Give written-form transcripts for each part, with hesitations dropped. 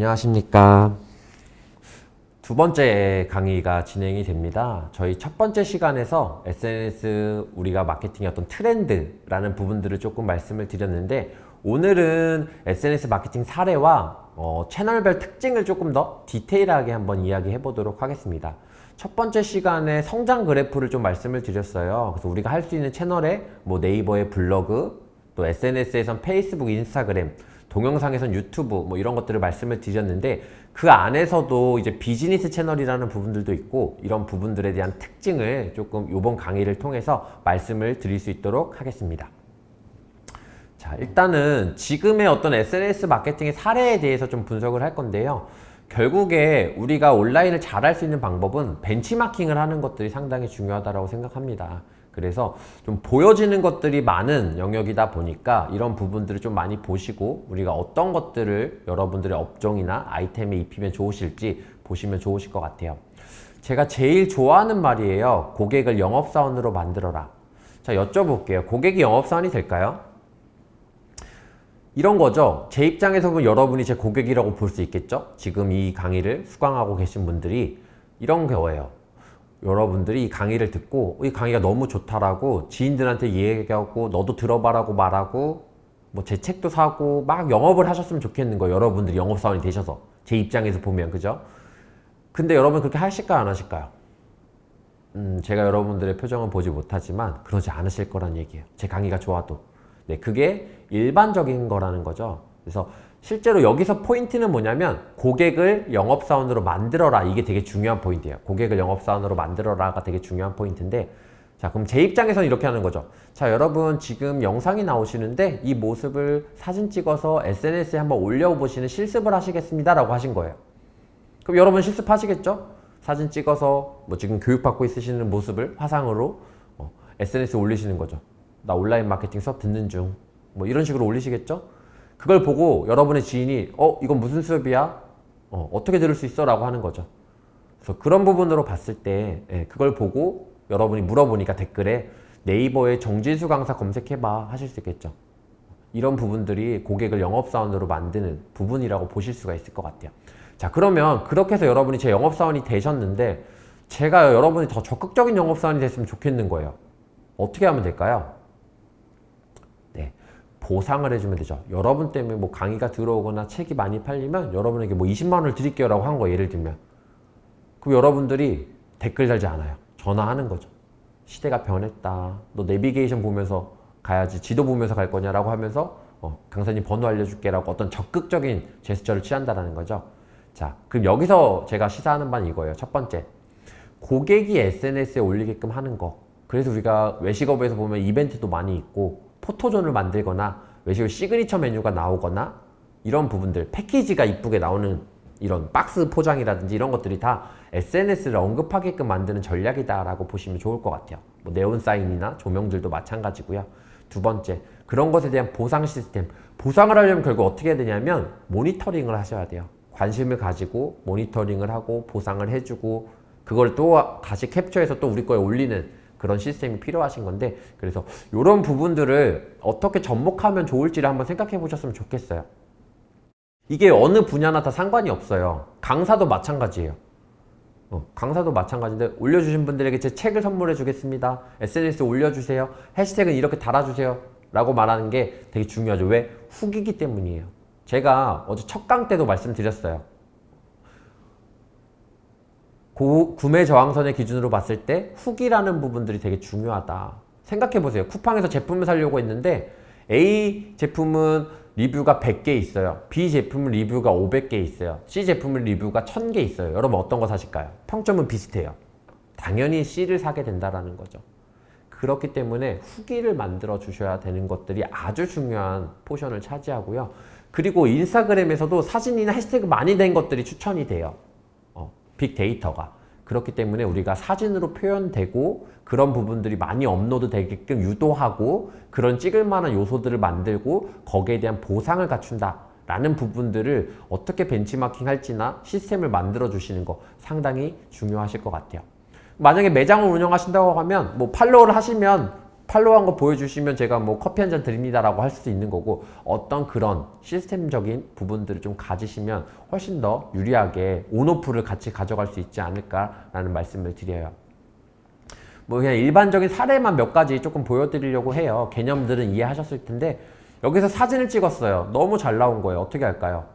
안녕하십니까. 두 번째 강의가 진행이 됩니다. 저희 첫 번째 시간에서 SNS 우리가 마케팅의 어떤 트렌드라는 부분들을 조금 말씀을 드렸는데, 오늘은 SNS 마케팅 사례와 채널별 특징을 조금 더 디테일하게 한번 이야기해 보도록 하겠습니다. 첫 번째 시간에 성장 그래프를 좀 말씀을 드렸어요. 그래서 우리가 할 수 있는 채널에 뭐 네이버의 블로그, 또 SNS에선 페이스북, 인스타그램, 동영상에선 유튜브 뭐 이런 것들을 말씀을 드렸는데, 그 안에서도 이제 비즈니스 채널이라는 부분들도 있고, 이런 부분들에 대한 특징을 조금 이번 강의를 통해서 말씀을 드릴 수 있도록 하겠습니다. 자, 일단은 지금의 어떤 SNS 마케팅의 사례에 대해서 좀 분석을 할 건데요. 결국에 우리가 온라인을 잘 할 수 있는 방법은 벤치마킹을 하는 것들이 상당히 중요하다고 생각합니다. 그래서 좀 보여지는 것들이 많은 영역이다 보니까 이런 부분들을 좀 많이 보시고, 우리가 어떤 것들을 여러분들의 업종이나 아이템에 입히면 좋으실지 보시면 좋으실 것 같아요. 제가 제일 좋아하는 말이에요. 고객을 영업사원으로 만들어라. 자, 여쭤볼게요. 고객이 영업사원이 될까요? 이런 거죠. 제 입장에서 보면 여러분이 제 고객이라고 볼 수 있겠죠? 지금 이 강의를 수강하고 계신 분들이 이런 거예요. 여러분들이 이 강의를 듣고 이 강의가 너무 좋다라고 지인들한테 얘기하고, 너도 들어봐라고 말하고, 뭐 제 책도 사고 막 영업을 하셨으면 좋겠는 거예요. 여러분들이 영업사원이 되셔서. 제 입장에서 보면, 그죠? 근데 여러분 그렇게 하실까요, 안 하실까요? 제가 여러분들의 표정은 보지 못하지만 그러지 않으실 거란 얘기예요. 제 강의가 좋아도. 네, 그게 일반적인 거라는 거죠. 그래서 실제로 여기서 포인트는 뭐냐면, 고객을 영업사원으로 만들어라. 이게 되게 중요한 포인트예요. 고객을 영업사원으로 만들어라가 되게 중요한 포인트인데, 자, 그럼 제 입장에서는 이렇게 하는 거죠. 자, 여러분 지금 영상이 나오시는데 이 모습을 사진 찍어서 SNS에 한번 올려보시는 실습을 하시겠습니다 라고 하신 거예요. 그럼 여러분 실습하시겠죠? 사진 찍어서 뭐 지금 교육받고 있으시는 모습을 화상으로 SNS에 올리시는 거죠. 나 온라인 마케팅 수업 듣는 중, 뭐 이런 식으로 올리시겠죠? 그걸 보고 여러분의 지인이 이건 무슨 수업이야? 어떻게 들을 수 있어? 라고 하는 거죠. 그래서 그런 부분으로 봤을 때 그걸 보고 여러분이 물어보니까 댓글에 네이버에 정진수 강사 검색해봐 하실 수 있겠죠. 이런 부분들이 고객을 영업사원으로 만드는 부분이라고 보실 수가 있을 것 같아요. 자, 그러면 그렇게 해서 여러분이 제 영업사원이 되셨는데, 제가 여러분이 더 적극적인 영업사원이 됐으면 좋겠는 거예요. 어떻게 하면 될까요? 네, 보상을 해주면 되죠. 여러분 때문에 뭐 강의가 들어오거나 책이 많이 팔리면 여러분에게 뭐 20만 원을 드릴게요 라고 한 거예요. 예를 들면. 그럼 여러분들이 댓글 달지 않아요. 전화하는 거죠. 시대가 변했다. 너 내비게이션 보면서 가야지. 지도 보면서 갈 거냐라고 하면서 강사님 번호 알려줄게 라고 어떤 적극적인 제스처를 취한다는 거죠. 자, 그럼 여기서 제가 시사하는 바는 이거예요. 첫 번째, 고객이 SNS에 올리게끔 하는 거. 그래서 우리가 외식업에서 보면 이벤트도 많이 있고, 포토존을 만들거나 외식업 시그니처 메뉴가 나오거나, 이런 부분들, 패키지가 이쁘게 나오는 이런 박스 포장이라든지 이런 것들이 다 SNS를 언급하게끔 만드는 전략이다라고 보시면 좋을 것 같아요. 뭐 네온 사인이나 조명들도 마찬가지고요. 두 번째, 그런 것에 대한 보상 시스템. 보상을 하려면 결국 어떻게 해야 되냐면 모니터링을 하셔야 돼요. 관심을 가지고 모니터링을 하고 보상을 해주고, 그걸 또 다시 캡처해서 또 우리 거에 올리는 그런 시스템이 필요하신 건데, 그래서 이런 부분들을 어떻게 접목하면 좋을지를 한번 생각해 보셨으면 좋겠어요. 이게 어느 분야나 다 상관이 없어요. 강사도 마찬가지예요. 강사도 마찬가지인데, 올려주신 분들에게 제 책을 선물해 주겠습니다. SNS에 올려주세요. 해시태그는 이렇게 달아주세요 라고 말하는 게 되게 중요하죠. 왜? 후기이기 때문이에요. 제가 어제 첫 강 때도 말씀드렸어요. 구매 저항선의 기준으로 봤을 때 후기라는 부분들이 되게 중요하다. 생각해보세요. 쿠팡에서 제품을 사려고 했는데 A 제품은 리뷰가 100개 있어요. B 제품은 리뷰가 500개 있어요. C 제품은 리뷰가 1000개 있어요. 여러분 어떤 거 사실까요? 평점은 비슷해요. 당연히 C를 사게 된다는 거죠. 그렇기 때문에 후기를 만들어 주셔야 되는 것들이 아주 중요한 포션을 차지하고요. 그리고 인스타그램에서도 사진이나 해시태그 많이 된 것들이 추천이 돼요. 빅데이터가. 그렇기 때문에 우리가 사진으로 표현되고 그런 부분들이 많이 업로드 되게끔 유도하고, 그런 찍을 만한 요소들을 만들고 거기에 대한 보상을 갖춘다 라는 부분들을 어떻게 벤치마킹 할지나 시스템을 만들어 주시는 거 상당히 중요하실 것 같아요. 만약에 매장을 운영하신다고 하면 뭐 팔로우를 하시면 팔로우한 거 보여주시면 제가 뭐 커피 한 잔 드립니다라고 할 수도 있는 거고, 어떤 그런 시스템적인 부분들을 좀 가지시면 훨씬 더 유리하게 온오프를 같이 가져갈 수 있지 않을까라는 말씀을 드려요. 뭐 그냥 일반적인 사례만 몇 가지 조금 보여드리려고 해요. 개념들은 이해하셨을 텐데, 여기서 사진을 찍었어요. 너무 잘 나온 거예요. 어떻게 할까요?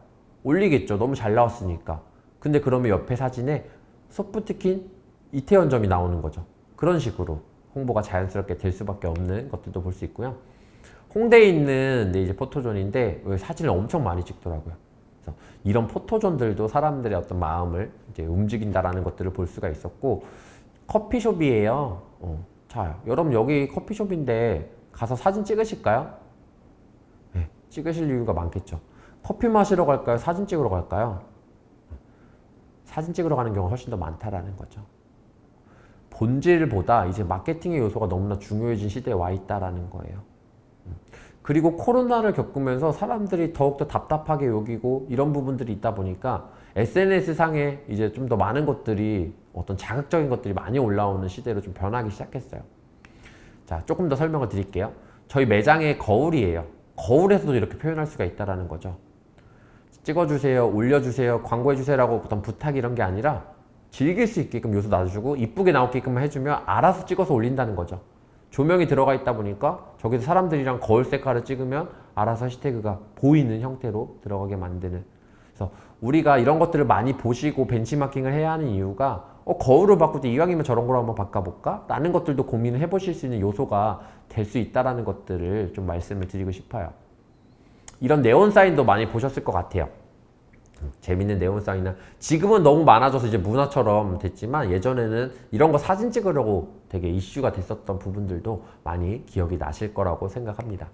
올리겠죠. 너무 잘 나왔으니까. 근데 그러면 옆에 사진에 소프트킨 이태원점이 나오는 거죠. 그런 식으로 홍보가 자연스럽게 될 수밖에 없는 것들도 볼 수 있고요. 홍대에 있는 이제 포토존인데 사진을 엄청 많이 찍더라고요. 그래서 이런 포토존들도 사람들의 어떤 마음을 이제 움직인다라는 것들을 볼 수가 있었고, 커피숍이에요. 자, 여러분 여기 커피숍인데 가서 사진 찍으실까요? 네, 찍으실 이유가 많겠죠. 커피 마시러 갈까요? 사진 찍으러 갈까요? 사진 찍으러 가는 경우가 훨씬 더 많다라는 거죠. 본질보다 이제 마케팅의 요소가 너무나 중요해진 시대에 와 있다라는 거예요. 그리고 코로나를 겪으면서 사람들이 더욱더 답답하게 여기고 이런 부분들이 있다 보니까 SNS 상에 이제 좀 더 많은 것들이 어떤 자극적인 것들이 많이 올라오는 시대로 좀 변하기 시작했어요. 자, 조금 더 설명을 드릴게요. 저희 매장의 거울이에요. 거울에서도 이렇게 표현할 수가 있다라는 거죠. 찍어주세요, 올려주세요, 광고해주세요라고 어떤 부탁 이런 게 아니라 즐길 수 있게끔 요소 놔주고 이쁘게 나오게끔 해주면 알아서 찍어서 올린다는 거죠. 조명이 들어가 있다 보니까 저기서 사람들이랑 거울 셀카를 찍으면 알아서 해시태그가 보이는 형태로 들어가게 만드는. 그래서 우리가 이런 것들을 많이 보시고 벤치마킹을 해야 하는 이유가 거울을 바꿀 때 이왕이면 저런 거로 한번 바꿔볼까? 라는 것들도 고민을 해보실 수 있는 요소가 될 수 있다는 것들을 좀 말씀을 드리고 싶어요. 이런 네온 사인도 많이 보셨을 것 같아요. 재밌는 네온 사인은 지금은 너무 많아져서 이제 문화처럼 됐지만 예전에는 이런 거 사진 찍으려고 되게 이슈가 됐었던 부분들도 많이 기억이 나실 거라고 생각합니다.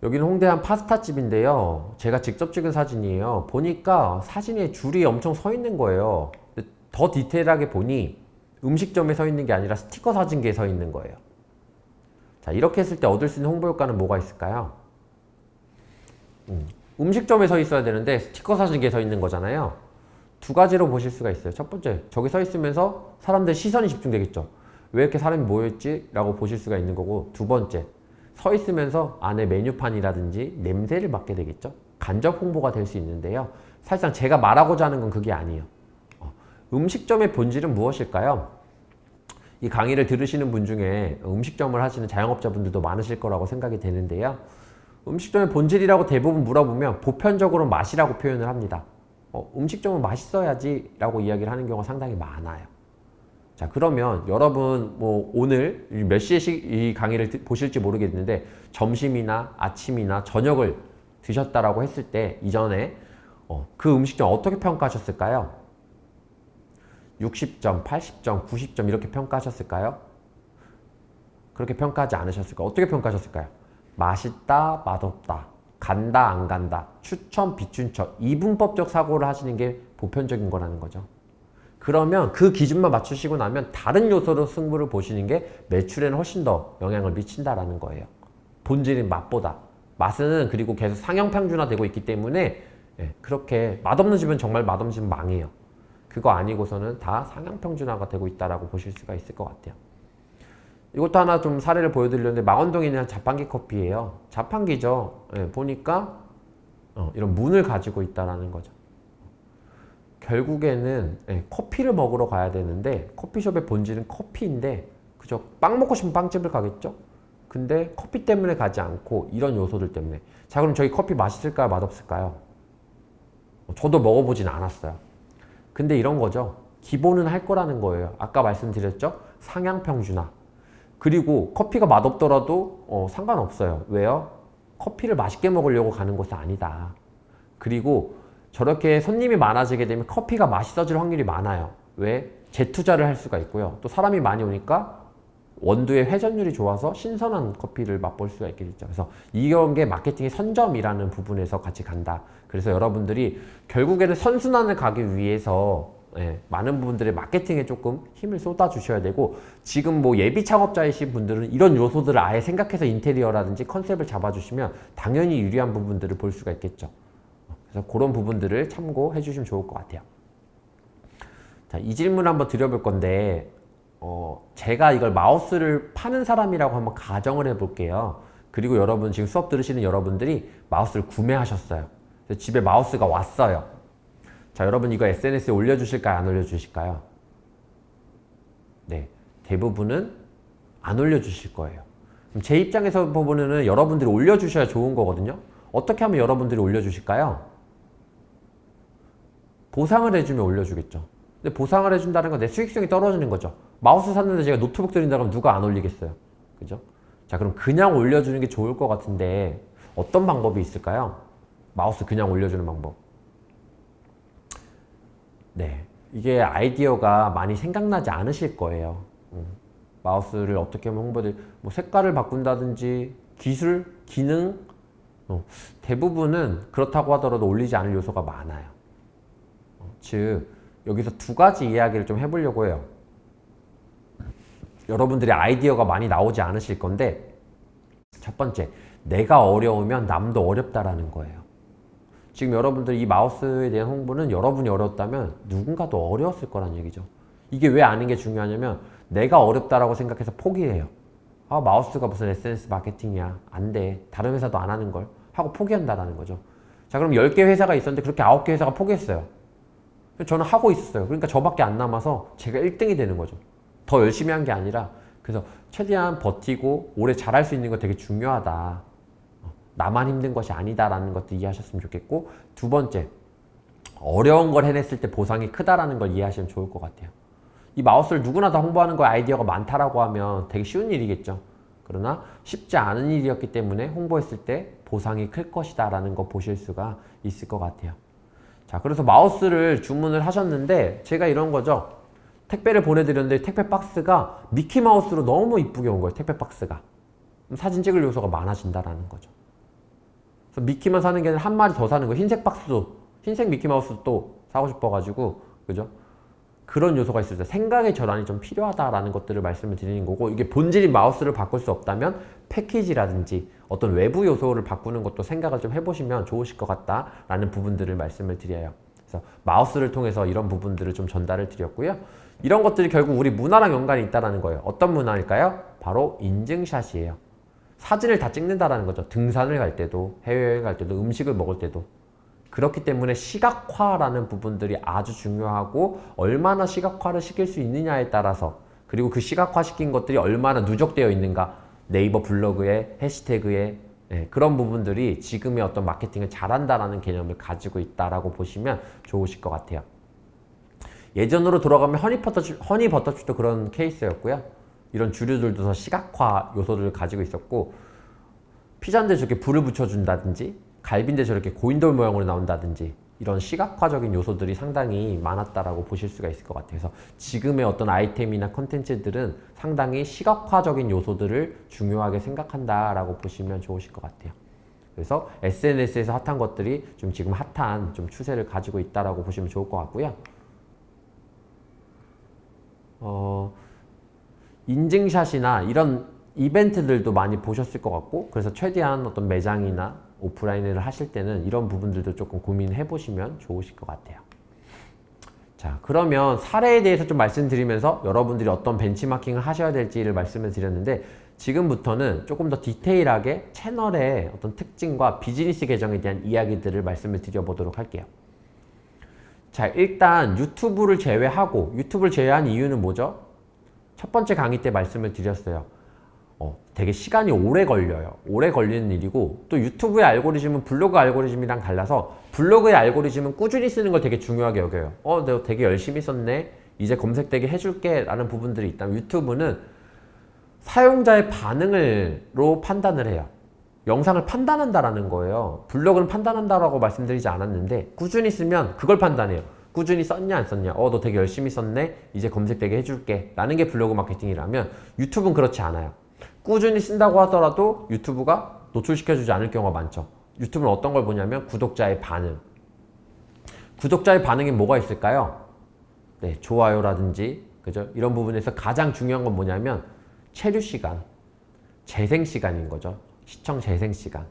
여기는 홍대 한 파스타집인데요. 제가 직접 찍은 사진이에요. 보니까 사진에 줄이 엄청 서 있는 거예요. 더 디테일하게 보니 음식점에 서 있는 게 아니라 스티커 사진기에 서 있는 거예요. 자, 이렇게 했을 때 얻을 수 있는 홍보 효과는 뭐가 있을까요? 음식점에 서 있어야 되는데 스티커 사진기에 서 있는 거잖아요. 두 가지로 보실 수가 있어요. 첫 번째, 저기 서 있으면서 사람들 시선이 집중되겠죠. 왜 이렇게 사람이 모여있지? 라고 보실 수가 있는 거고, 두 번째, 서 있으면서 안에 메뉴판이라든지 냄새를 맡게 되겠죠. 간접 홍보가 될 수 있는데요. 사실상 제가 말하고자 하는 건 그게 아니에요. 음식점의 본질은 무엇일까요? 이 강의를 들으시는 분 중에 음식점을 하시는 자영업자분들도 많으실 거라고 생각이 되는데요. 음식점의 본질이라고 대부분 물어보면 보편적으로 맛이라고 표현을 합니다. 음식점은 맛있어야지 라고 이야기를 하는 경우가 상당히 많아요. 자, 그러면 여러분 뭐 오늘 몇 시에 이 강의를 보실지 모르겠는데 점심이나 아침이나 저녁을 드셨다라고 했을 때 이전에 그 음식점 어떻게 평가하셨을까요? 60점, 80점, 90점 이렇게 평가하셨을까요? 그렇게 평가하지 않으셨을까요? 어떻게 평가하셨을까요? 맛있다, 맛없다, 간다, 안 간다, 추천, 비추천, 이분법적 사고를 하시는 게 보편적인 거라는 거죠. 그러면 그 기준만 맞추시고 나면 다른 요소로 승부를 보시는 게 매출에는 훨씬 더 영향을 미친다라는 거예요. 본질인 맛보다. 맛은 그리고 계속 상향 평준화되고 있기 때문에 그렇게 맛없는 집은 정말 맛없는 집은 망해요. 그거 아니고서는 다 상향 평준화가 되고 있다라고 보실 수가 있을 것 같아요. 이것도 하나 좀 사례를 보여드리려는데 망원동에 있는 자판기 커피예요. 자판기죠. 보니까 이런 문을 가지고 있다라는 거죠. 결국에는 커피를 먹으러 가야 되는데 커피숍의 본질은 커피인데 그죠? 빵 먹고 싶으면 빵집을 가겠죠? 근데 커피 때문에 가지 않고 이런 요소들 때문에. 자, 그럼 저희 커피 맛있을까요? 맛없을까요? 저도 먹어보진 않았어요. 근데 이런 거죠. 기본은 할 거라는 거예요. 아까 말씀드렸죠? 상향평준화. 그리고 커피가 맛없더라도 상관없어요. 왜요? 커피를 맛있게 먹으려고 가는 곳은 아니다. 그리고 저렇게 손님이 많아지게 되면 커피가 맛있어질 확률이 많아요. 왜? 재투자를 할 수가 있고요. 또 사람이 많이 오니까 원두의 회전율이 좋아서 신선한 커피를 맛볼 수가 있겠죠. 그래서 이런 게 마케팅의 선점이라는 부분에서 같이 간다. 그래서 여러분들이 결국에는 선순환을 가기 위해서 많은 부분들의 마케팅에 조금 힘을 쏟아 주셔야 되고, 지금 뭐 예비 창업자이신 분들은 이런 요소들을 아예 생각해서 인테리어라든지 컨셉을 잡아주시면 당연히 유리한 부분들을 볼 수가 있겠죠. 그래서 그런 부분들을 참고해 주시면 좋을 것 같아요. 자, 이 질문 한번 드려볼 건데, 제가 이걸 마우스를 파는 사람이라고 한번 가정을 해볼게요. 그리고 여러분 지금 수업 들으시는 여러분들이 마우스를 구매하셨어요. 그래서 집에 마우스가 왔어요. 자, 여러분 이거 SNS에 올려주실까요? 안 올려주실까요? 네, 대부분은 안 올려주실 거예요. 그럼 제 입장에서 보면은 여러분들이 올려주셔야 좋은 거거든요. 어떻게 하면 여러분들이 올려주실까요? 보상을 해주면 올려주겠죠. 근데 보상을 해준다는 건 내 수익성이 떨어지는 거죠. 마우스 샀는데 제가 노트북 드린다고 하면 누가 안 올리겠어요. 그죠? 자, 그럼 그냥 올려주는 게 좋을 것 같은데 어떤 방법이 있을까요? 마우스 그냥 올려주는 방법. 네, 이게 아이디어가 많이 생각나지 않으실 거예요. 마우스를 어떻게 하면 뭐 색깔을 바꾼다든지 기술, 기능, 대부분은 그렇다고 하더라도 올리지 않을 요소가 많아요. 즉 여기서 두 가지 이야기를 좀 해보려고 해요. 여러분들이 아이디어가 많이 나오지 않으실 건데, 첫 번째, 내가 어려우면 남도 어렵다라는 거예요. 지금 여러분들 이 마우스에 대한 홍보는 여러분이 어려웠다면 누군가도 어려웠을 거란 얘기죠. 이게 왜 아는 게 중요하냐면 내가 어렵다라고 생각해서 포기해요. 아, 마우스가 무슨 SNS 마케팅이야. 안 돼. 다른 회사도 안 하는 걸 하고 포기한다라는 거죠. 자, 그럼 10개 회사가 있었는데 그렇게 9개 회사가 포기했어요. 저는 하고 있었어요. 그러니까 저밖에 안 남아서 제가 1등이 되는 거죠. 더 열심히 한 게 아니라. 그래서 최대한 버티고 오래 잘할 수 있는 거 되게 중요하다. 나만 힘든 것이 아니다라는 것도 이해하셨으면 좋겠고, 두 번째, 어려운 걸 해냈을 때 보상이 크다라는 걸 이해하시면 좋을 것 같아요. 이 마우스를 누구나 다 홍보하는 거에 아이디어가 많다라고 하면 되게 쉬운 일이겠죠. 그러나 쉽지 않은 일이었기 때문에 홍보했을 때 보상이 클 것이다 라는 거 보실 수가 있을 것 같아요. 자, 그래서 마우스를 주문을 하셨는데 제가 이런 거죠. 택배를 보내드렸는데 택배 박스가 미키마우스로 너무 이쁘게 온 거예요. 택배 박스가. 사진 찍을 요소가 많아진다라는 거죠. 그래서 미키만 사는 게 아니라 한 마리 더 사는 거예요. 흰색 박스도, 흰색 미키마우스도 또 사고 싶어가지고, 그죠? 그런 요소가 있을 때 생각의 전환이 좀 필요하다라는 것들을 말씀을 드리는 거고, 이게 본질인 마우스를 바꿀 수 없다면 패키지라든지 어떤 외부 요소를 바꾸는 것도 생각을 좀 해보시면 좋으실 것 같다라는 부분들을 말씀을 드려요. 그래서 마우스를 통해서 이런 부분들을 좀 전달을 드렸고요. 이런 것들이 결국 우리 문화랑 연관이 있다는 거예요. 어떤 문화일까요? 바로 인증샷이에요. 사진을 다 찍는다라는 거죠. 등산을 갈 때도, 해외여행 갈 때도, 음식을 먹을 때도. 그렇기 때문에 시각화라는 부분들이 아주 중요하고, 얼마나 시각화를 시킬 수 있느냐에 따라서, 그리고 그 시각화 시킨 것들이 얼마나 누적되어 있는가, 네이버 블로그에, 해시태그에, 그런 부분들이 지금의 어떤 마케팅을 잘한다라는 개념을 가지고 있다라고 보시면 좋으실 것 같아요. 예전으로 돌아가면 허니버터칩도 그런 케이스였고요. 이런 주류들도 더 시각화 요소들을 가지고 있었고, 피자인데 저렇게 불을 붙여준다든지, 갈비인데 저렇게 고인돌 모양으로 나온다든지, 이런 시각화적인 요소들이 상당히 많았다라고 보실 수가 있을 것 같아요. 그래서 지금의 어떤 아이템이나 컨텐츠들은 상당히 시각화적인 요소들을 중요하게 생각한다라고 보시면 좋으실 것 같아요. 그래서 SNS에서 핫한 것들이 좀 지금 핫한 좀 추세를 가지고 있다라고 보시면 좋을 것 같고요. 인증샷이나 이런 이벤트들도 많이 보셨을 것 같고, 그래서 최대한 어떤 매장이나 오프라인을 하실 때는 이런 부분들도 조금 고민해 보시면 좋으실 것 같아요. 자, 그러면 사례에 대해서 좀 말씀드리면서 여러분들이 어떤 벤치마킹을 하셔야 될지를 말씀을 드렸는데, 지금부터는 조금 더 디테일하게 채널의 어떤 특징과 비즈니스 계정에 대한 이야기들을 말씀을 드려보도록 할게요. 자, 일단 유튜브를 제외한 이유는 뭐죠? 첫 번째 강의 때 말씀을 드렸어요. 되게 시간이 오래 걸려요. 오래 걸리는 일이고, 또 유튜브의 알고리즘은 블로그 알고리즘이랑 달라서 블로그의 알고리즘은 꾸준히 쓰는 걸 되게 중요하게 여겨요. 내가 되게 열심히 썼네. 이제 검색되게 해줄게 라는 부분들이 있다면, 유튜브는 사용자의 반응으로 판단을 해요. 영상을 판단한다라는 거예요. 블로그는 판단한다라고 말씀드리지 않았는데, 꾸준히 쓰면 그걸 판단해요. 꾸준히 썼냐 안 썼냐. 너 되게 열심히 썼네. 이제 검색되게 해줄게 라는 게 블로그 마케팅이라면, 유튜브는 그렇지 않아요. 꾸준히 쓴다고 하더라도 유튜브가 노출시켜주지 않을 경우가 많죠. 유튜브는 어떤 걸 보냐면 구독자의 반응. 구독자의 반응이 뭐가 있을까요? 네, 좋아요라든지, 그죠? 이런 부분에서 가장 중요한 건 뭐냐면 체류 시간, 재생 시간인 거죠. 시청 재생 시간.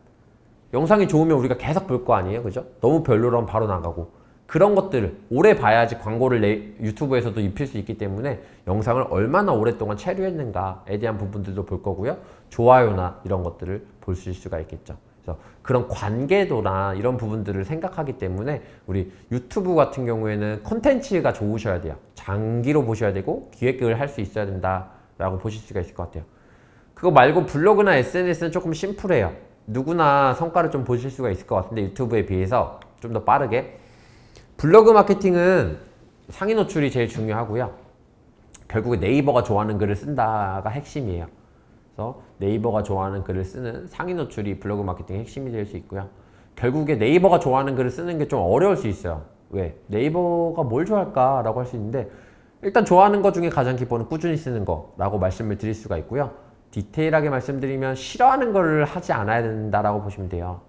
영상이 좋으면 우리가 계속 볼 거 아니에요, 그죠? 너무 별로라면 바로 나가고. 그런 것들을 오래 봐야지 광고를 유튜브에서도 입힐 수 있기 때문에 영상을 얼마나 오랫동안 체류했는가에 대한 부분들도 볼 거고요. 좋아요나 이런 것들을 볼 수가 있겠죠. 그래서 그런 관계도나 이런 부분들을 생각하기 때문에 우리 유튜브 같은 경우에는 콘텐츠가 좋으셔야 돼요. 장기로 보셔야 되고 기획을 할 수 있어야 된다라고 보실 수가 있을 것 같아요. 그거 말고 블로그나 SNS는 조금 심플해요. 누구나 성과를 좀 보실 수가 있을 것 같은데 유튜브에 비해서 좀 더 빠르게. 블로그 마케팅은 상위 노출이 제일 중요하고요. 결국에 네이버가 좋아하는 글을 쓴다가 핵심이에요. 그래서 네이버가 좋아하는 글을 쓰는 상위 노출이 블로그 마케팅의 핵심이 될 수 있고요. 결국에 네이버가 좋아하는 글을 쓰는 게 좀 어려울 수 있어요. 왜? 네이버가 뭘 좋아할까? 라고 할 수 있는데 일단 좋아하는 것 중에 가장 기본은 꾸준히 쓰는 거라고 말씀을 드릴 수가 있고요. 디테일하게 말씀드리면 싫어하는 걸 하지 않아야 된다라고 보시면 돼요.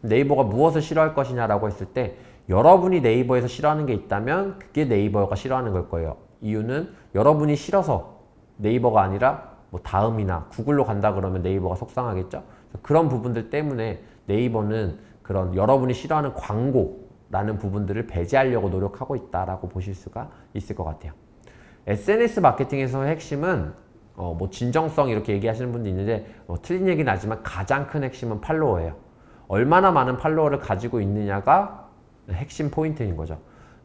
네이버가 무엇을 싫어할 것이냐라고 했을 때 여러분이 네이버에서 싫어하는 게 있다면 그게 네이버가 싫어하는 걸 거예요. 이유는 여러분이 싫어서 네이버가 아니라 뭐 다음이나 구글로 간다 그러면 네이버가 속상하겠죠. 그런 부분들 때문에 네이버는 그런 여러분이 싫어하는 광고라는 부분들을 배제하려고 노력하고 있다라고 보실 수가 있을 것 같아요. SNS 마케팅에서의 핵심은 뭐 진정성 이렇게 얘기하시는 분도 있는데 틀린 얘기는 하지만 가장 큰 핵심은 팔로워예요. 얼마나 많은 팔로워를 가지고 있느냐가 핵심 포인트인 거죠.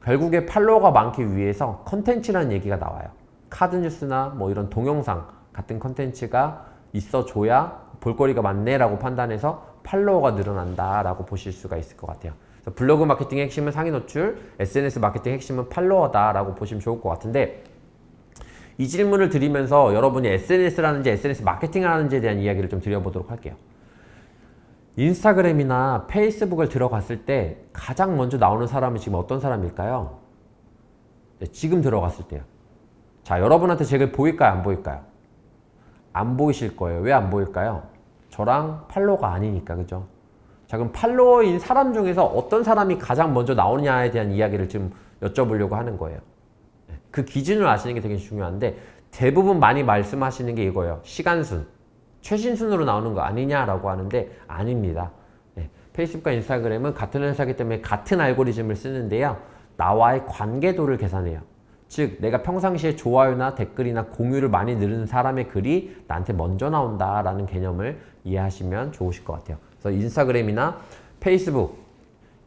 결국에 팔로워가 많기 위해서 컨텐츠라는 얘기가 나와요. 카드 뉴스나 뭐 이런 동영상 같은 컨텐츠가 있어줘야 볼거리가 많네라고 판단해서 팔로워가 늘어난다라고 보실 수가 있을 것 같아요. 그래서 블로그 마케팅의 핵심은 상위 노출, SNS 마케팅의 핵심은 팔로워다라고 보시면 좋을 것 같은데 이 질문을 드리면서 여러분이 SNS라는지 SNS 마케팅을 하는지에 대한 이야기를 좀 드려보도록 할게요. 인스타그램이나 페이스북을 들어갔을 때 가장 먼저 나오는 사람이 지금 어떤 사람일까요? 네, 지금 들어갔을 때요. 자, 여러분한테 제 글 보일까요? 안 보일까요? 안 보이실 거예요. 왜 안 보일까요? 저랑 팔로워가 아니니까, 그죠? 자, 그럼 팔로워인 사람 중에서 어떤 사람이 가장 먼저 나오느냐에 대한 이야기를 지금 여쭤보려고 하는 거예요. 그 기준을 아시는 게 되게 중요한데 대부분 많이 말씀하시는 게 이거예요. 시간순, 최신순으로 나오는 거 아니냐라고 하는데 아닙니다. 네, 페이스북과 인스타그램은 같은 회사이기 때문에 같은 알고리즘을 쓰는데요. 나와의 관계도를 계산해요. 즉 내가 평상시에 좋아요나 댓글이나 공유를 많이 누르는 사람의 글이 나한테 먼저 나온다라는 개념을 이해하시면 좋으실 것 같아요. 그래서 인스타그램이나 페이스북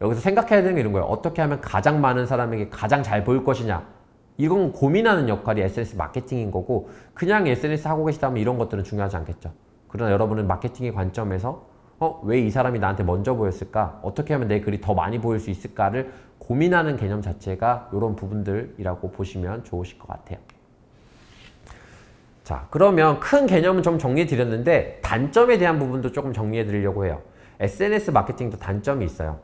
여기서 생각해야 되는 게 이런 거예요. 어떻게 하면 가장 많은 사람에게 가장 잘 보일 것이냐. 이건 고민하는 역할이 SNS 마케팅인 거고 그냥 SNS 하고 계시다면 이런 것들은 중요하지 않겠죠. 그러나 여러분은 마케팅의 관점에서 왜 이 사람이 나한테 먼저 보였을까? 어떻게 하면 내 글이 더 많이 보일 수 있을까를 고민하는 개념 자체가 이런 부분들이라고 보시면 좋으실 것 같아요. 자, 그러면 큰 개념은 좀 정리해 드렸는데 단점에 대한 부분도 조금 정리해 드리려고 해요. SNS 마케팅도 단점이 있어요.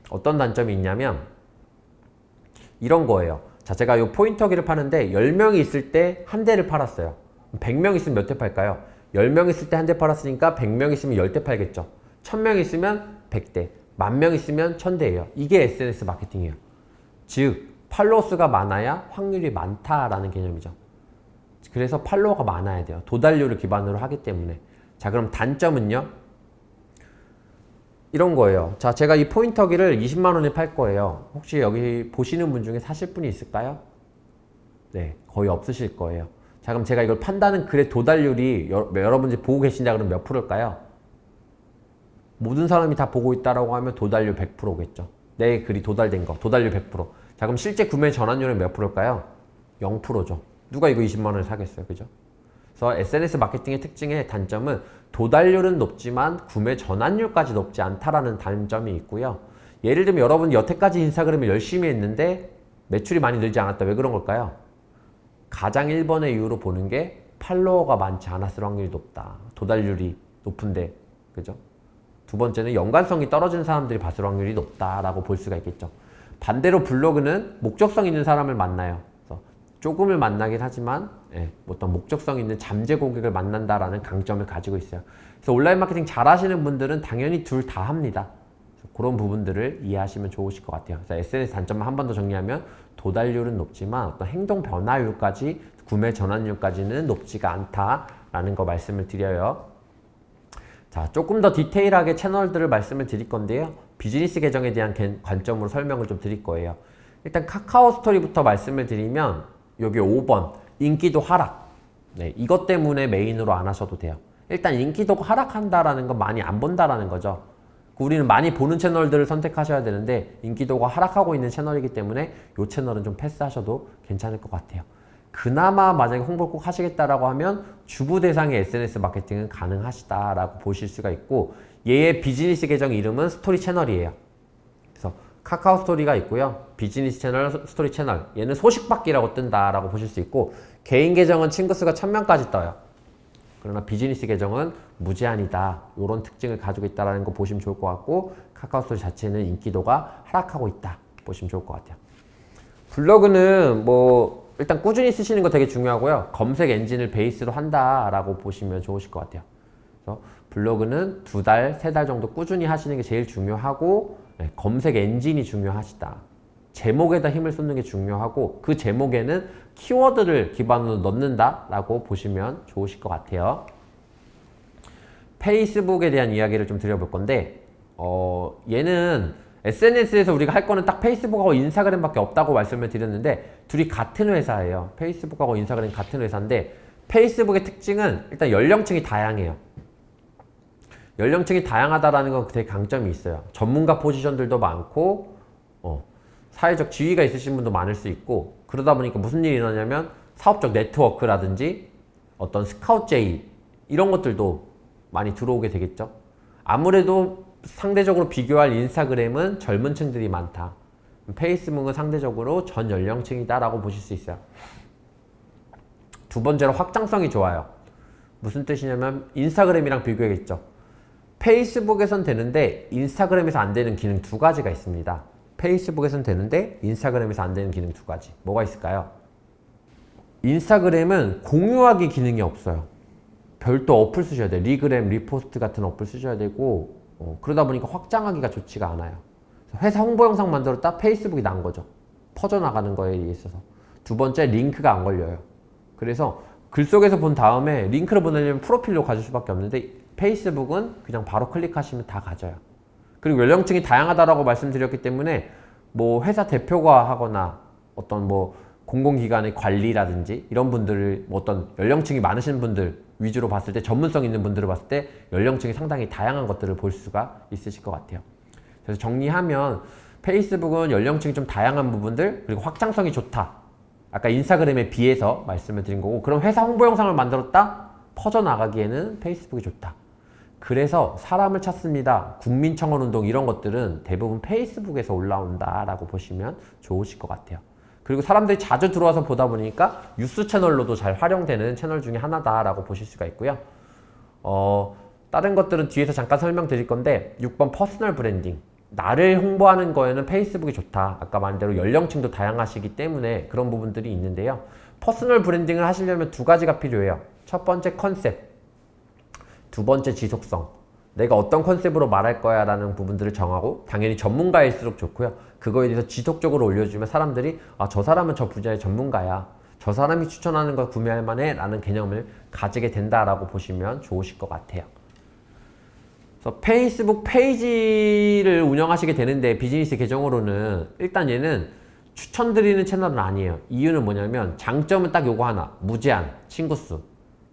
어떤 단점이 있냐면 이런 거예요. 자, 제가 이 포인터기를 파는데 10명이 있을 때 한 대를 팔았어요. 100명 있으면 몇 대 팔까요? 10명 있을 때 한 대 팔았으니까 100명 있으면 10대 팔겠죠. 1000명 있으면 100대, 10,000명 있으면 1000대예요. 이게 SNS 마케팅이에요. 즉, 팔로워 수가 많아야 확률이 많다라는 개념이죠. 그래서 팔로워가 많아야 돼요. 도달률을 기반으로 하기 때문에. 자, 그럼 단점은요? 이런 거예요. 자, 제가 이 포인터기를 20만 원에 팔 거예요. 혹시 여기 보시는 분 중에 사실 분이 있을까요? 네, 거의 없으실 거예요. 자, 그럼 제가 이걸 판다는 글의 도달률이 여러분들이 보고 계신다 그러면 몇 프로일까요? 모든 사람이 다 보고 있다라고 하면 도달률 100%겠죠. 내 글이 도달된 거, 도달률 100%. 자, 그럼 실제 구매 전환율은 몇 프로일까요? 0%죠. 누가 이거 20만 원에 사겠어요, 그죠? 그래서 SNS 마케팅의 특징의 단점은 도달률은 높지만 구매 전환율까지 높지 않다라는 단점이 있고요. 예를 들면 여러분 여태까지 인스타그램을 열심히 했는데 매출이 많이 늘지 않았다. 왜 그런 걸까요? 가장 1번의 이유로 보는 게 팔로워가 많지 않았을 확률이 높다. 도달률이 높은데, 그죠? 두 번째는 연관성이 떨어지는 사람들이 봤을 확률이 높다라고 볼 수가 있겠죠. 반대로 블로그는 목적성 있는 사람을 만나요. 조금을 만나긴 하지만 어떤 목적성 있는 잠재 고객을 만난다라는 강점을 가지고 있어요. 그래서 온라인 마케팅 잘 하시는 분들은 당연히 둘 다 합니다. 그런 부분들을 이해하시면 좋으실 것 같아요. 그래서 SNS 단점만 한 번 더 정리하면 도달률은 높지만 어떤 행동 변화율까지 구매 전환율까지는 높지가 않다라는 거 말씀을 드려요. 자, 조금 더 디테일하게 채널들을 말씀을 드릴 건데요. 비즈니스 계정에 대한 관점으로 설명을 좀 드릴 거예요. 일단 카카오 스토리부터 말씀을 드리면 여기 5번 인기도 하락. 네, 이것 때문에 메인으로 안 하셔도 돼요. 일단 인기도가 하락한다라는 건 많이 안 본다라는 거죠. 우리는 많이 보는 채널들을 선택하셔야 되는데 인기도가 하락하고 있는 채널이기 때문에 이 채널은 좀 패스하셔도 괜찮을 것 같아요. 그나마 만약에 홍보를 꼭 하시겠다라고 하면 주부 대상의 SNS 마케팅은 가능하시다라고 보실 수가 있고, 얘의 비즈니스 계정 이름은 스토리 채널이에요. 그래서 카카오 스토리가 있고요. 비즈니스 채널, 스토리 채널. 얘는 소식받기라고 뜬다라고 보실 수 있고, 개인 계정은 친구 수가 1000명까지 떠요. 그러나 비즈니스 계정은 무제한이다. 이런 특징을 가지고 있다는 거 보시면 좋을 것 같고, 카카오 스토리 자체는 인기도가 하락하고 있다. 보시면 좋을 것 같아요. 블로그는 뭐 일단 꾸준히 쓰시는 거 되게 중요하고요. 검색 엔진을 베이스로 한다라고 보시면 좋으실 것 같아요. 그래서 블로그는 2달, 3달 정도 꾸준히 하시는 게 제일 중요하고, 네, 검색 엔진이 중요하시다. 제목에다 힘을 쏟는 게 중요하고, 그 제목에는 키워드를 기반으로 넣는다라고 보시면 좋으실 것 같아요. 페이스북에 대한 이야기를 좀 드려볼 건데, 얘는 SNS에서 우리가 할 거는 딱 페이스북하고 인스타그램밖에 없다고 말씀을 드렸는데, 둘이 같은 회사예요. 페이스북하고 인스타그램 같은 회사인데, 페이스북의 특징은 일단 연령층이 다양해요. 연령층이 다양하다라는 건 되게 강점이 있어요. 전문가 포지션들도 많고, 사회적 지위가 있으신 분도 많을 수 있고, 그러다 보니까 무슨 일이 일어나냐면 사업적 네트워크라든지 어떤 스카우트 제의 이런 것들도 많이 들어오게 되겠죠. 아무래도 상대적으로 비교할 인스타그램은 젊은 층들이 많다. 페이스북은 상대적으로 전 연령층이다라고 보실 수 있어요. 두 번째로 확장성이 좋아요. 무슨 뜻이냐면 인스타그램이랑 비교해야겠죠. 페이스북에선 되는데 인스타그램에서 안 되는 기능 2가지가 있습니다. 페이스북에선 되는데 인스타그램에서 안 되는 기능 2가지. 뭐가 있을까요? 인스타그램은 공유하기 기능이 없어요. 별도 어플 쓰셔야 돼요. 리그램, 리포스트 같은 어플 쓰셔야 되고, 그러다 보니까 확장하기가 좋지가 않아요. 회사 홍보 영상 만들었다 페이스북이 난 거죠. 퍼져나가는 거에 있어서. 두 번째, 링크가 안 걸려요. 그래서 글 속에서 본 다음에 링크를 보내려면 프로필로 가질 수밖에 없는데, 페이스북은 그냥 바로 클릭하시면 다 가져요. 그리고 연령층이 다양하다라고 말씀드렸기 때문에 뭐 회사 대표가 하거나 어떤 뭐 공공기관의 관리라든지 이런 분들을 뭐 어떤 연령층이 많으신 분들 위주로 봤을 때, 전문성 있는 분들을 봤을 때 연령층이 상당히 다양한 것들을 볼 수가 있으실 것 같아요. 그래서 정리하면 페이스북은 연령층이 좀 다양한 부분들, 그리고 확장성이 좋다. 아까 인스타그램에 비해서 말씀을 드린 거고, 그럼 회사 홍보 영상을 만들었다? 퍼져나가기에는 페이스북이 좋다. 그래서 사람을 찾습니다. 국민청원운동 이런 것들은 대부분 페이스북에서 올라온다라고 보시면 좋으실 것 같아요. 그리고 사람들이 자주 들어와서 보다 보니까 뉴스 채널로도 잘 활용되는 채널 중에 하나다라고 보실 수가 있고요. 다른 것들은 뒤에서 잠깐 설명드릴 건데, 6번 퍼스널 브랜딩. 나를 홍보하는 거에는 페이스북이 좋다. 아까 말한 대로 연령층도 다양하시기 때문에 그런 부분들이 있는데요. 퍼스널 브랜딩을 하시려면 2가지가 필요해요. 첫 번째 컨셉, 두 번째 지속성. 내가 어떤 컨셉으로 말할 거야 라는 부분들을 정하고, 당연히 전문가일수록 좋고요. 그거에 대해서 지속적으로 올려주면 사람들이 저 사람은 저 분야의 전문가야, 저 사람이 추천하는 걸 구매할 만해 라는 개념을 가지게 된다라고 보시면 좋으실 것 같아요. 그래서 페이스북 페이지를 운영하시게 되는데, 비즈니스 계정으로는 일단 얘는 추천드리는 채널은 아니에요. 이유는 뭐냐면 장점은 딱 요거 하나, 무제한 친구수.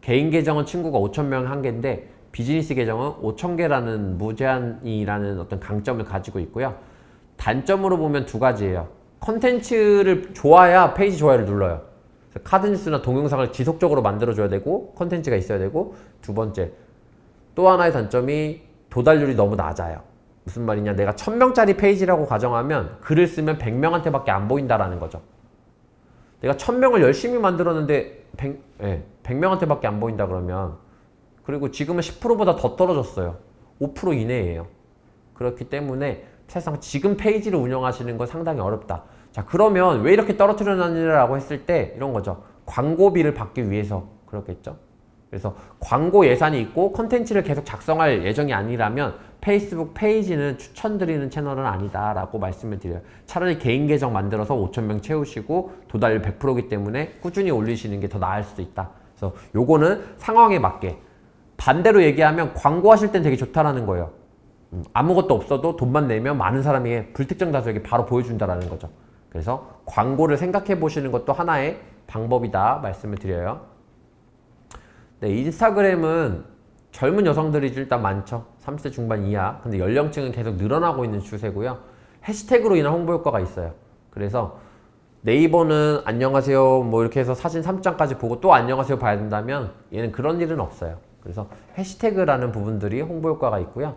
개인 계정은 친구가 5,000명 한 개인데, 비즈니스 계정은 5,000개라는 무제한이라는 어떤 강점을 가지고 있고요. 단점으로 보면 2가지예요. 컨텐츠를 좋아야 페이지 좋아요를 눌러요. 카드 뉴스나 동영상을 지속적으로 만들어줘야 되고, 컨텐츠가 있어야 되고, 두 번째, 또 하나의 단점이 도달률이 너무 낮아요. 무슨 말이냐, 내가 1000명짜리 페이지라고 가정하면 글을 쓰면 100명한테밖에 안 보인다라는 거죠. 내가 1000명을 열심히 만들었는데 100명한테밖에 안 보인다 그러면, 그리고 지금은 10%보다 더 떨어졌어요. 5% 이내예요. 그렇기 때문에 사실상 지금 페이지를 운영하시는 건 상당히 어렵다. 자, 그러면 왜 이렇게 떨어뜨려놨느냐라고 했을 때 이런 거죠. 광고비를 받기 위해서 그렇겠죠. 그래서 광고 예산이 있고 컨텐츠를 계속 작성할 예정이 아니라면 페이스북 페이지는 추천드리는 채널은 아니다 라고 말씀을 드려요. 차라리 개인 계정 만들어서 5,000명 채우시고 도달률 100%이기 때문에 꾸준히 올리시는 게 더 나을 수도 있다. 그래서 요거는 상황에 맞게. 반대로 얘기하면 광고하실 땐 되게 좋다라는 거예요. 아무것도 없어도 돈만 내면 많은 사람이 불특정 다수에게 바로 보여준다라는 거죠. 그래서 광고를 생각해 보시는 것도 하나의 방법이다 말씀을 드려요. 네, 인스타그램은 젊은 여성들이 일단 많죠. 30대 중반 이하. 근데 연령층은 계속 늘어나고 있는 추세고요. 해시태그로 인한 홍보 효과가 있어요. 그래서 네이버는 안녕하세요 뭐 이렇게 해서 사진 3장까지 보고 또 안녕하세요 봐야 된다면 얘는 그런 일은 없어요. 그래서 해시태그라는 부분들이 홍보 효과가 있고요.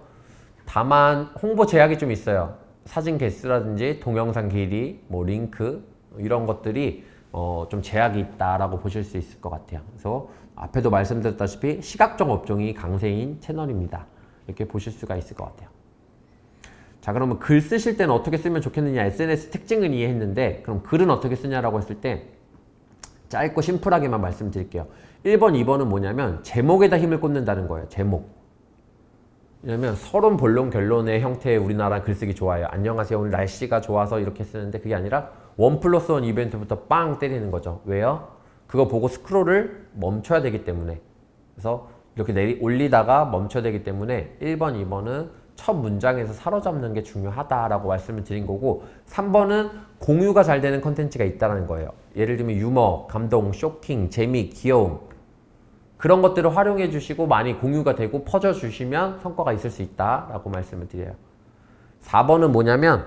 다만 홍보 제약이 좀 있어요. 사진 개수라든지 동영상 길이, 뭐 링크 이런 것들이 좀 제약이 있다라고 보실 수 있을 것 같아요. 그래서 앞에도 말씀드렸다시피 시각적 업종이 강세인 채널입니다. 이렇게 보실 수가 있을 것 같아요. 자, 그러면 글 쓰실 때는 어떻게 쓰면 좋겠느냐, SNS 특징을 이해했는데 그럼 글은 어떻게 쓰냐라고 했을 때 짧고 심플하게만 말씀드릴게요. 1번, 2번은 뭐냐면 제목에다 힘을 꽂는다는 거예요. 제목. 왜냐면 서론, 본론, 결론의 형태의 우리나라 글쓰기 좋아해요. 안녕하세요. 오늘 날씨가 좋아서 이렇게 쓰는데 그게 아니라 1+1 이벤트부터 빵 때리는 거죠. 왜요? 그거 보고 스크롤을 멈춰야 되기 때문에. 그래서 이렇게 올리다가 멈춰야 되기 때문에 1번, 2번은 첫 문장에서 사로잡는 게 중요하다라고 말씀을 드린 거고 3번은 공유가 잘 되는 컨텐츠가 있다는 거예요. 예를 들면 유머, 감동, 쇼킹, 재미, 귀여움 그런 것들을 활용해 주시고 많이 공유가 되고 퍼져 주시면 성과가 있을 수 있다라고 말씀을 드려요. 4번은 뭐냐면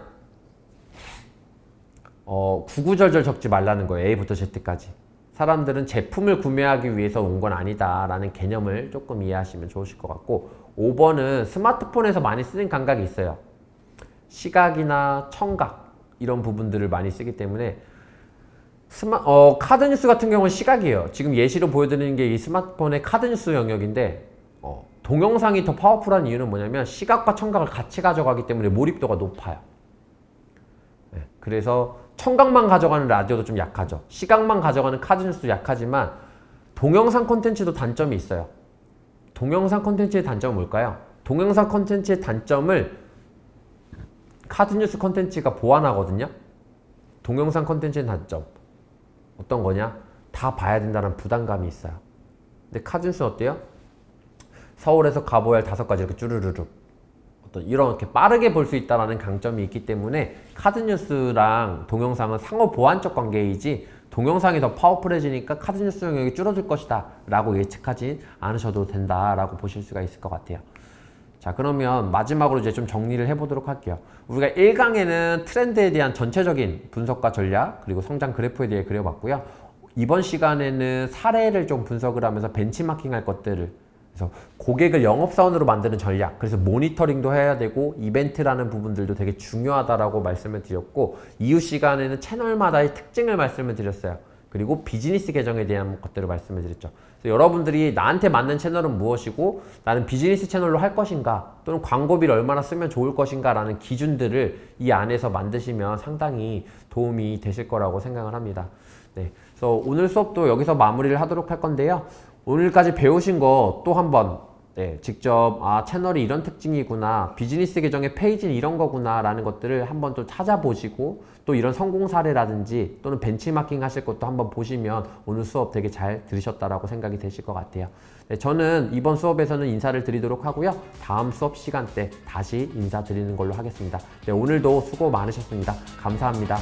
구구절절 적지 말라는 거예요. A부터 Z까지. 사람들은 제품을 구매하기 위해서 온 건 아니다 라는 개념을 조금 이해하시면 좋으실 것 같고 5번은 스마트폰에서 많이 쓰는 감각이 있어요. 시각이나 청각 이런 부분들을 많이 쓰기 때문에 카드뉴스 같은 경우는 시각이에요. 지금 예시로 보여드리는 게 이 스마트폰의 카드뉴스 영역인데 동영상이 더 파워풀한 이유는 뭐냐면 시각과 청각을 같이 가져가기 때문에 몰입도가 높아요. 네, 그래서 청각만 가져가는 라디오도 좀 약하죠. 시각만 가져가는 카드뉴스도 약하지만 동영상 콘텐츠도 단점이 있어요. 동영상 콘텐츠의 단점은 뭘까요? 동영상 콘텐츠의 단점을 카드뉴스 콘텐츠가 보완하거든요. 동영상 콘텐츠의 단점 어떤 거냐? 다 봐야 된다는 부담감이 있어요. 근데 카드뉴스는 어때요? 서울에서 가보야 할 5가지 이렇게 쭈르르륵 어떤 이렇게 빠르게 볼 수 있다는 강점이 있기 때문에 카드뉴스랑 동영상은 상호 보완적 관계이지 동영상이 더 파워풀해지니까 카드뉴스 영역이 줄어들 것이다 라고 예측하지 않으셔도 된다 라고 보실 수가 있을 것 같아요. 자, 그러면 마지막으로 이제 좀 정리를 해보도록 할게요. 우리가 1강에는 트렌드에 대한 전체적인 분석과 전략 그리고 성장 그래프에 대해 그려봤고요. 이번 시간에는 사례를 좀 분석을 하면서 벤치마킹 할 것들을 그래서 고객을 영업사원으로 만드는 전략 그래서 모니터링도 해야 되고 이벤트라는 부분들도 되게 중요하다라고 말씀을 드렸고 이후 시간에는 채널마다의 특징을 말씀을 드렸어요. 그리고 비즈니스 계정에 대한 것들을 말씀을 드렸죠. 그래서 여러분들이 나한테 맞는 채널은 무엇이고 나는 비즈니스 채널로 할 것인가 또는 광고비를 얼마나 쓰면 좋을 것인가 라는 기준들을 이 안에서 만드시면 상당히 도움이 되실 거라고 생각을 합니다. 네, 그래서 오늘 수업도 여기서 마무리를 하도록 할 건데요. 오늘까지 배우신 거 또 한번 직접 채널이 이런 특징이구나 비즈니스 계정의 페이지는 이런 거구나 라는 것들을 한번 또 찾아보시고 또 이런 성공 사례라든지 또는 벤치마킹 하실 것도 한번 보시면 오늘 수업 되게 잘 들으셨다라고 생각이 되실 것 같아요. 네, 저는 이번 수업에서는 인사를 드리도록 하고요. 다음 수업 시간 때 다시 인사드리는 걸로 하겠습니다. 네, 오늘도 수고 많으셨습니다. 감사합니다.